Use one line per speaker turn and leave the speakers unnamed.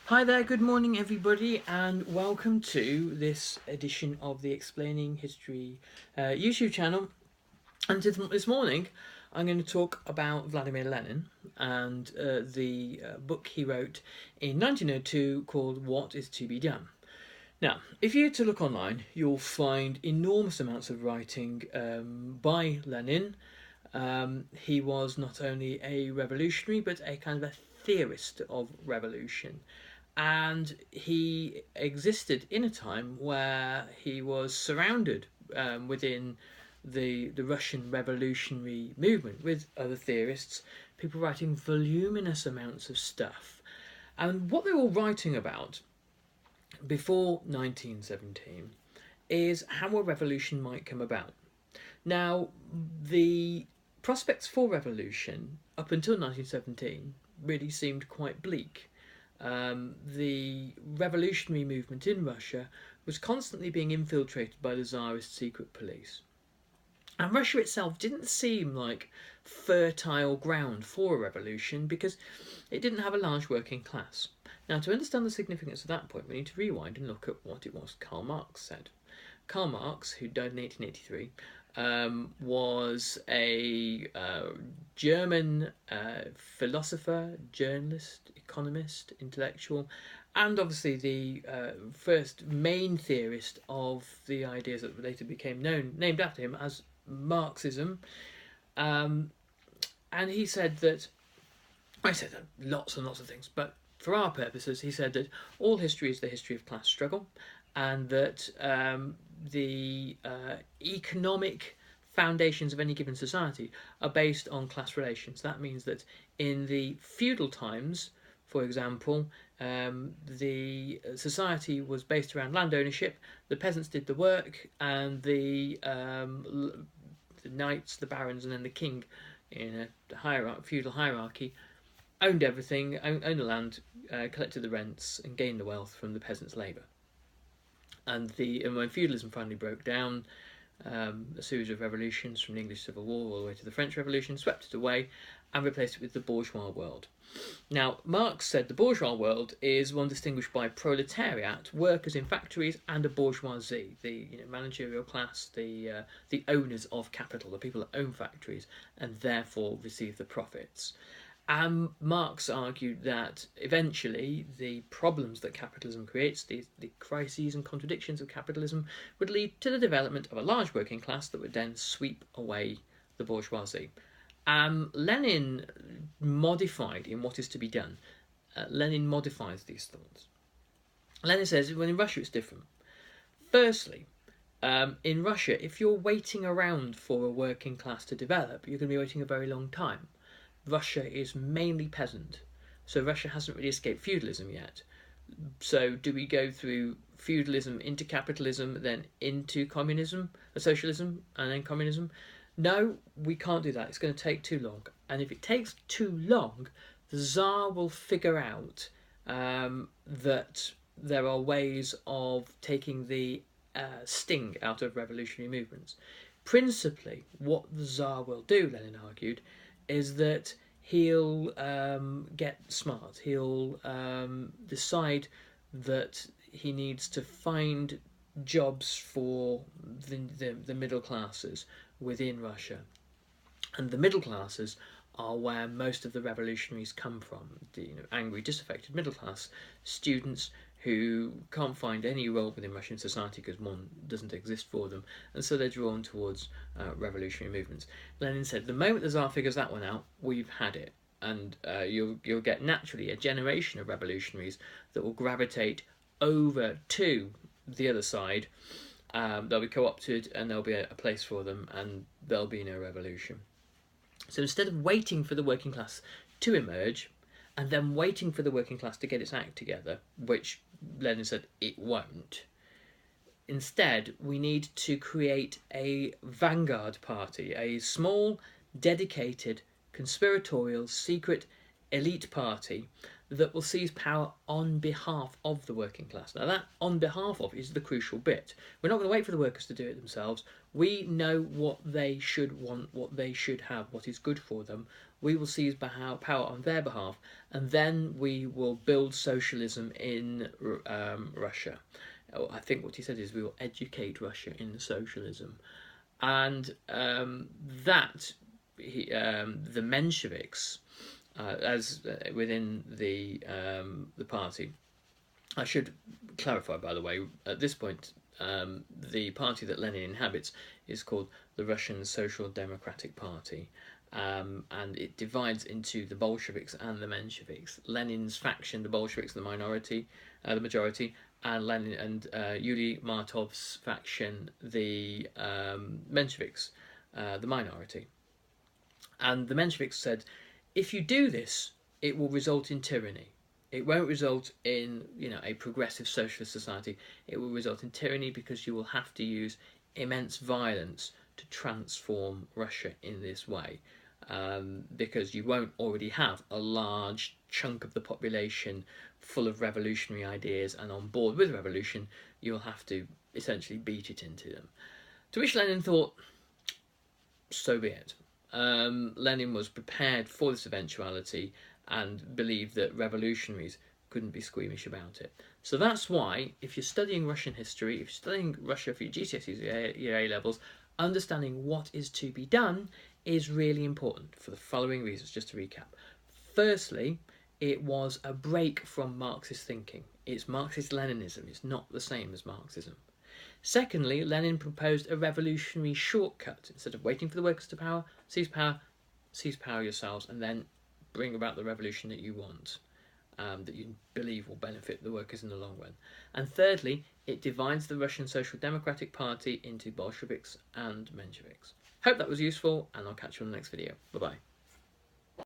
Hi there, good morning everybody, and welcome to this edition of the Explaining History YouTube channel. And this morning, I'm going to talk about Vladimir Lenin and the book he wrote in 1902 called What is to be Done. Now, if you were to look online, you'll find enormous amounts of writing by Lenin. He was not only a revolutionary, but a kind of a theorist of revolution. And he existed in a time where he was surrounded within the Russian revolutionary movement with other theorists, people writing voluminous amounts of stuff. And what they were all writing about before 1917 is how a revolution might come about. Now, the prospects for revolution up until 1917 really seemed quite bleak. The revolutionary movement in Russia was constantly being infiltrated by the Tsarist secret police. And Russia itself didn't seem like fertile ground for a revolution because it didn't have a large working class. Now, to understand the significance of that point, we need to rewind and look at what it was Karl Marx said. Karl Marx, who died in 1883, was a German philosopher, journalist, economist, intellectual, and obviously the first main theorist of the ideas that later became named after him as Marxism. And he said that, I said that lots and lots of things, but for our purposes, he said that all history is the history of class struggle, and that the economic foundations of any given society are based on class relations. That means that in the feudal times, for example, the society was based around land ownership. The peasants did the work, and the knights, the barons, and then the king, in a feudal hierarchy, owned everything, owned the land, collected the rents, and gained the wealth from the peasants' labour. And when feudalism finally broke down, a series of revolutions from the English Civil War all the way to the French Revolution swept it away and replaced it with the bourgeois world. Now, Marx said the bourgeois world is one distinguished by proletariat, workers in factories, and a bourgeoisie, the managerial class, the owners of capital, the people that own factories and therefore receive the profits. And Marx argued that eventually the problems that capitalism creates, the crises and contradictions of capitalism, would lead to the development of a large working class that would then sweep away the bourgeoisie. Lenin modified in What is to be Done. Lenin modifies these thoughts. Lenin says, well, in Russia it's different. Firstly, in Russia, if you're waiting around for a working class to develop, you're going to be waiting a very long time. Russia is mainly peasant, so Russia hasn't really escaped feudalism yet. So do we go through feudalism into capitalism, then into communism, socialism, and then communism? No, we can't do that. It's going to take too long. And if it takes too long, the Tsar will figure out that there are ways of taking the sting out of revolutionary movements. Principally, what the Tsar will do, Lenin argued, is that he'll get smart. He'll decide that he needs to find jobs for the middle classes within Russia. And the middle classes are where most of the revolutionaries come from. The angry, disaffected middle class students who can't find any role within Russian society because one doesn't exist for them, and so they're drawn towards revolutionary movements. Lenin said, the moment the Tsar figures that one out, we've had it, and you'll get naturally a generation of revolutionaries that will gravitate over to the other side. They'll be co-opted, and there'll be a place for them, and there'll be no revolution. So instead of waiting for the working class to emerge, and then waiting for the working class to get its act together, which Lenin said it won't. Instead, we need to create a vanguard party, a small, dedicated, conspiratorial, secret, elite party that will seize power on behalf of the working class. Now, that on behalf of is the crucial bit. We're not going to wait for the workers to do it themselves. We know what they should want, what they should have, what is good for them. we will seize power on their behalf, and then we will build socialism in Russia. I think what he said is we will educate Russia in socialism. And the Mensheviks, as within the party, I should clarify, by the way, at this point, the party that Lenin inhabits is called the Russian Social Democratic Party, and it divides into the Bolsheviks and the Mensheviks. Lenin's faction, the Bolsheviks, the majority, and Lenin and Yuri Martov's faction, the Mensheviks, the minority. And the Mensheviks said, if you do this, it will result in tyranny. It won't result in, a progressive socialist society. It will result in tyranny because you will have to use immense violence to transform Russia in this way. Because you won't already have a large chunk of the population full of revolutionary ideas and on board with revolution. You'll have to essentially beat it into them. To which Lenin thought, so be it. Lenin was prepared for this eventuality and believed that revolutionaries couldn't be squeamish about it. So that's why, if you're studying Russian history, if you're studying Russia for your GCSEs, your A levels, understanding what is to be done is really important for the following reasons, just to recap. Firstly, it was a break from Marxist thinking. It's Marxist-Leninism. It's not the same as Marxism. Secondly, Lenin proposed a revolutionary shortcut. Instead of waiting for the workers to seize power yourselves, and then bring about the revolution that you want, that you believe will benefit the workers in the long run. And thirdly, it divides the Russian Social Democratic Party into Bolsheviks and Mensheviks. Hope that was useful, and I'll catch you on the next video. Bye-bye.